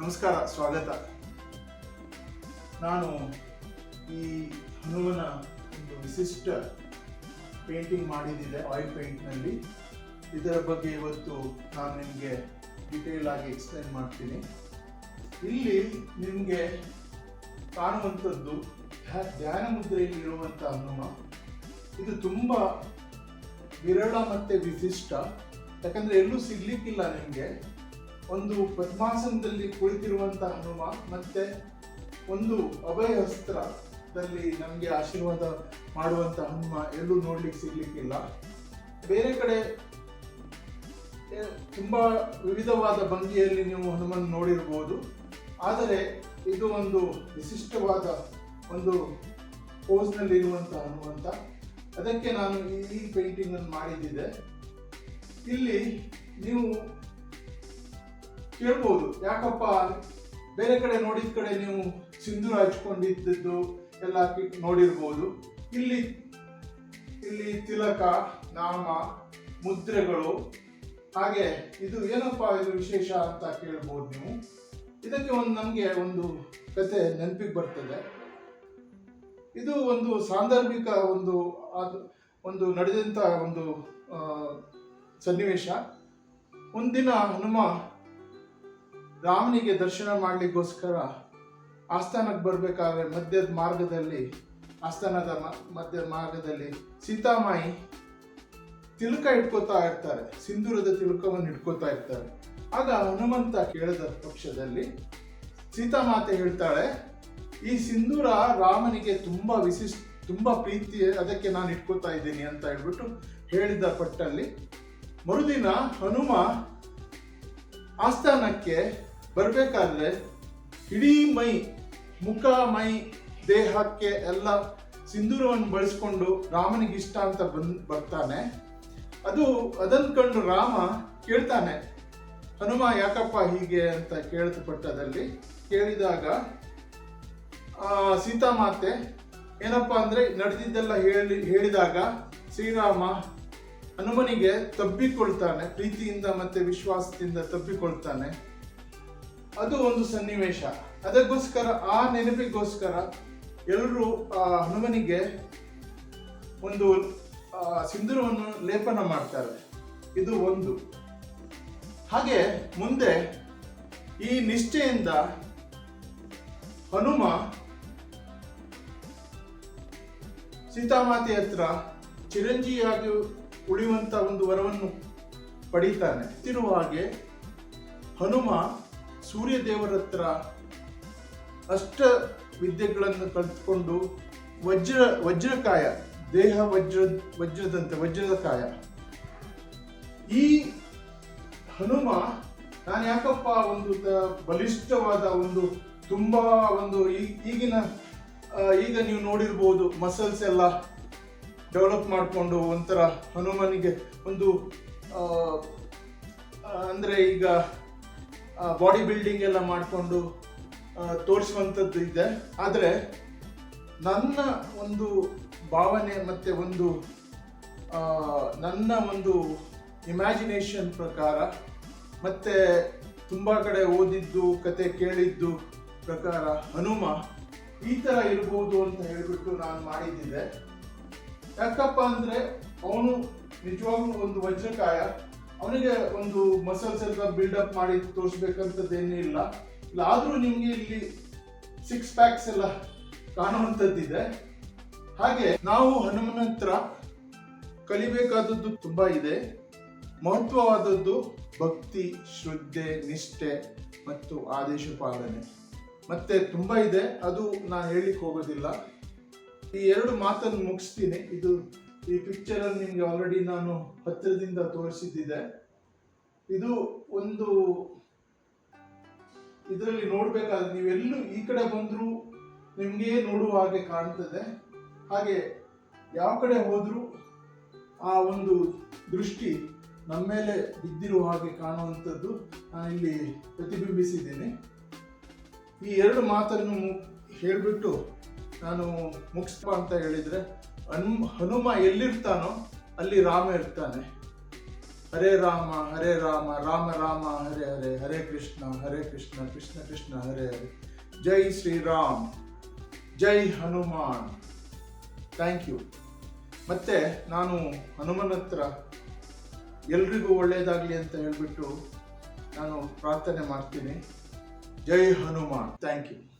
ನಮಸ್ಕಾರ, ಸ್ವಾಗತ. ನಾನು ಈ ಹನುಮನ ಒಂದು ವಿಶಿಷ್ಟ ಪೇಂಟಿಂಗ್ ಮಾಡಿದ್ದಿದೆ ಆಯಿಲ್ ಪೇಂಟ್ನಲ್ಲಿ. ಇದರ ಬಗ್ಗೆ ಇವತ್ತು ನಾನು ನಿಮಗೆ ಡೀಟೇಲ್ ಆಗಿ ಎಕ್ಸ್ಪ್ಲೈನ್ ಮಾಡ್ತೀನಿ. ಇಲ್ಲಿ ನಿಮಗೆ ಕಾಣುವಂಥದ್ದು ಧ್ಯಾನ ಮುದ್ರೆಯಲ್ಲಿ ಇರುವಂಥ ಹನುಮ. ಇದು ತುಂಬ ವಿರಳ ಮತ್ತು ವಿಶಿಷ್ಟ, ಯಾಕಂದರೆ ಎಲ್ಲೂ ಸಿಗ್ಲಿಕ್ಕಿಲ್ಲ ನಿಮಗೆ. ಒಂದು ಪದ್ಮಾಸನದಲ್ಲಿ ಕುಳಿತಿರುವಂಥ ಹನುಮ ಮತ್ತೆ ಒಂದು ಅಭಯಹಸ್ತ್ರದಲ್ಲಿ ನಮಗೆ ಆಶೀರ್ವಾದ ಮಾಡುವಂಥ ಹನುಮ ಎಲ್ಲೂ ನೋಡ್ಲಿಕ್ಕೆ ಸಿಗ್ಲಿಕ್ಕಿಲ್ಲ. ಬೇರೆ ಕಡೆ ತುಂಬ ವಿವಿಧವಾದ ಭಂಗಿಯಲ್ಲಿ ನೀವು ಹನುಮನ್ ನೋಡಿರ್ಬೋದು, ಆದರೆ ಇದು ಒಂದು ವಿಶಿಷ್ಟವಾದ ಒಂದು ಪೋಸ್ನಲ್ಲಿ ಇರುವಂಥ ಹನುಮಂತ. ಅದಕ್ಕೆ ನಾನು ಈ ಪೇಂಟಿಂಗ್ ಅನ್ನು ಮಾಡಿದ್ದಿದೆ. ಇಲ್ಲಿ ನೀವು ಕೇಳ್ಬೋದು, ಯಾಕಪ್ಪ ಬೇರೆ ಕಡೆ ನೋಡಿದ ಕಡೆ ನೀವು ಸಿಂಧೂರ ಹಚ್ಕೊಂಡಿದ್ದು ಎಲ್ಲ ನೋಡಿರ್ಬೋದು. ಇಲ್ಲಿ ತಿಲಕ, ನಾಮ, ಮುದ್ರೆಗಳು, ಹಾಗೆ ಇದು ಏನಪ್ಪ ಇದು ವಿಶೇಷ ಅಂತ ಕೇಳ್ಬೋದು ನೀವು. ಇದಕ್ಕೆ ನಮಗೆ ಒಂದು ಕತೆ ನೆನಪಿಗೆ ಬರ್ತದೆ. ಇದು ಒಂದು ಸಾಂದರ್ಭಿಕ ಒಂದು ನಡೆದಂಥ ಒಂದು ಸನ್ನಿವೇಶ. ಒಂದಿನ ಹನುಮ ರಾಮನಿಗೆ ದರ್ಶನ ಮಾಡಲಿಕ್ಕೋಸ್ಕರ ಆಸ್ಥಾನಕ್ಕೆ ಬರಬೇಕಾದ್ರೆ ಆಸ್ಥಾನದ ಮಧ್ಯ ಮಾರ್ಗದಲ್ಲಿ ಸೀತಾಮಾಯಿ ತಿಲಕ ಇಟ್ಕೋತಾ ಇರ್ತಾರೆ, ಸಿಂಧೂರದ ತಿಲಕವನ್ನು ಇಟ್ಕೋತಾ ಇರ್ತಾರೆ. ಆಗ ಹನುಮಂತ ಕೇಳಿದ ಪಕ್ಷದಲ್ಲಿ ಸೀತಾಮಾತೆ ಹೇಳ್ತಾಳೆ, ಈ ಸಿಂಧೂರ ರಾಮನಿಗೆ ತುಂಬಾ ಪ್ರೀತಿ, ಅದಕ್ಕೆ ನಾನು ಇಟ್ಕೋತಾ ಇದ್ದೀನಿ ಅಂತ ಹೇಳ್ಬಿಟ್ಟು ಹೇಳಿದ ಪಟ್ಟಲ್ಲಿ ಮರುದಿನ ಹನುಮ ಆಸ್ಥಾನಕ್ಕೆ ಬರಬೇಕಾದ್ರೆ ಇಡೀ ಮುಖ ಮೈ ದೇಹಕ್ಕೆ ಎಲ್ಲ ಸಿಂಧೂರವನ್ನು ಬಳಸ್ಕೊಂಡು ರಾಮನಿಗೆ ಇಷ್ಟ ಅಂತ ಬರ್ತಾನೆ. ಅದನ್ನು ಕಂಡು ರಾಮ ಕೇಳ್ತಾನೆ, ಹನುಮ ಯಾಕಪ್ಪ ಹೀಗೆ ಅಂತ ಕೇಳಿದ ಪಟ್ಟದಲ್ಲಿ ಕೇಳಿದಾಗ ಸೀತಾಮಾತೆ ಏನಪ್ಪಾ ಅಂದ್ರೆ ನಡೆದಿದ್ದೆಲ್ಲ ಹೇಳಿದಾಗ ಶ್ರೀರಾಮ ಹನುಮನಿಗೆ ತಬ್ಬಿಕೊಳ್ತಾನೆ, ಪ್ರೀತಿಯಿಂದ ಮತ್ತೆ ವಿಶ್ವಾಸದಿಂದ ತಬ್ಬಿಕೊಳ್ತಾನೆ. ಅದು ಒಂದು ಸನ್ನಿವೇಶ. ಅದಕ್ಕೋಸ್ಕರ ಆ ನೆನಪಿಗೋಸ್ಕರ ಎಲ್ಲರೂ ಹನುಮನಿಗೆ ಒಂದು ಸಿಂಧೂರವನ್ನು ಲೇಪನ ಮಾಡ್ತಾರೆ. ಇದು ಒಂದು. ಹಾಗೆ ಮುಂದೆ ಈ ನಿಷ್ಠೆಯಿಂದ ಹನುಮ ಸೀತಾಮಾತೆ ಹತ್ರ ಚಿರಂಜೀವಿಯಾಗಿ ಉಳಿಯುವಂತ ಒಂದು ವರವನ್ನು ಪಡೀತಾನೆ. ಇರುವ ಹಾಗೆ ಹನುಮ ಸೂರ್ಯ ದೇವರ ಹತ್ರ ಅಷ್ಟ ವಿದ್ಯೆಗಳನ್ನು ಕಲಿತ್ಕೊಂಡು ವಜ್ರಕಾಯ, ದೇಹ ವಜ್ರದಂತೆ ವಜ್ರದ ಕಾಯ. ಈ ಹನುಮ ನಾನು ಯಾಕಪ್ಪ ಒಂದು ಬಲಿಷ್ಠವಾದ ಒಂದು ತುಂಬಾ ಒಂದು ಈಗ ನೀವು ನೋಡಿರ್ಬೋದು, ಮಸಲ್ಸ್ ಎಲ್ಲ ಡೆವಲಪ್ ಮಾಡಿಕೊಂಡು ಒಂಥರ ಹನುಮನಿಗೆ ಒಂದು ಅಂದರೆ ಈಗ ಬಾಡಿ ಬಿಲ್ಡಿಂಗ್ ಎಲ್ಲ ಮಾಡಿಕೊಂಡು ತೋರಿಸುವಂಥದ್ದು ಇದೆ. ಆದರೆ ನನ್ನ ಒಂದು ಭಾವನೆ ಮತ್ತು ನನ್ನ ಒಂದು ಇಮ್ಯಾಜಿನೇಷನ್ ಪ್ರಕಾರ ಮತ್ತೆ ತುಂಬ ಕಡೆ ಓದಿದ್ದು ಕತೆ ಕೇಳಿದ್ದು ಪ್ರಕಾರ ಹನುಮ ಈ ಥರ ಇರ್ಬೋದು ಅಂತ ಹೇಳ್ಬಿಟ್ಟು ನಾನು ಮಾಡಿದ್ದಿದೆ. ಯಾಕಪ್ಪ ಅಂದ್ರೆ ಅವನು ನಿಜವಾಗ್ಲೂ ಒಂದು ವಜ್ರಕಾಯ, ಅವನಿಗೆ ಒಂದು ಮಸಲ್ಸ್ ಎಲ್ಲ ಬಿಲ್ಡಪ್ ಮಾಡಿ ತೋರಿಸ್ಬೇಕಂತದ್ದೇನೂ ಇಲ್ಲ. ಆದ್ರೂ ನಿಮ್ಗೆ ಇಲ್ಲಿ 6 ಪ್ಯಾಕ್ಸ್ ಎಲ್ಲ ಕಾಣುವಂಥದ್ದಿದೆ. ಹಾಗೆ ನಾವು ಹನುಮನ ಹತ್ರ ಕಲಿಬೇಕಾದದ್ದು ತುಂಬಾ ಇದೆ. ಮಹತ್ವವಾದದ್ದು ಭಕ್ತಿ, ಶ್ರದ್ಧೆ, ನಿಷ್ಠೆ ಮತ್ತು ಆದೇಶ ಪಾಲನೆ ಮತ್ತೆ ತುಂಬಾ ಇದೆ. ಅದು ನಾನು ಹೇಳಲಿಕ್ಕೆ ಹೋಗೋದಿಲ್ಲ. ಈ 2 ಮಾತನ್ನು ಮುಗಿಸ್ತೀನಿ. ಈ ಪಿಕ್ಚರ್ ಅನ್ನು ನಿಮ್ಗೆ ಆಲ್ರೆಡಿ ನಾನು ಹತ್ತಿರದಿಂದ ತೋರಿಸಿದ್ದಿದೆ. ಇದು ಒಂದು ಇದರಲ್ಲಿ ನೋಡ್ಬೇಕಾದ್ರೆ ನೀವೆಲ್ಲೂ ಈ ಕಡೆ ಬಂದರೂ ನಿಮ್ಗೆ ನೋಡುವ ಹಾಗೆ ಕಾಣ್ತದೆ. ಹಾಗೆ ಯಾವ ಕಡೆ ಹೋದ್ರೂ ಆ ಒಂದು ದೃಷ್ಟಿ ನಮ್ಮ ಮೇಲೆ ಬಿದ್ದಿರುವ ಹಾಗೆ ಕಾಣುವಂಥದ್ದು ನಾನಿಲ್ಲಿ ಪ್ರತಿಬಿಂಬಿಸಿದ್ದೀನಿ. ಈ 2 ಮಾತನ್ನು ಹೇಳಿಬಿಟ್ಟು ನಾನು ಮುಗಿಸ್ಪ ಅಂತ ಹೇಳಿದ್ರೆ, ಹನುಮ ಎಲ್ಲಿರ್ತಾನೋ ಅಲ್ಲಿ ರಾಮ ಇರ್ತಾನೆ. ಹರೇ ರಾಮ ರಾಮ ರಾಮ ಹರೇ ಹರೇ, ಹರೇ ಕೃಷ್ಣ ಕೃಷ್ಣ ಕೃಷ್ಣ ಹರೇ ಹರೇ. ಜೈ ಶ್ರೀರಾಮ್, ಜೈ ಹನುಮಾನ್. Thank you. ಮತ್ತೆ ನಾನು ಹನುಮನ ಹತ್ರ ಎಲ್ರಿಗೂ ಒಳ್ಳೆಯದಾಗಲಿ ಅಂತ ಹೇಳ್ಬಿಟ್ಟು ನಾನು ಪ್ರಾರ್ಥನೆ ಮಾಡ್ತೀನಿ. ಜೈ ಹನುಮಾನ್. Thank you.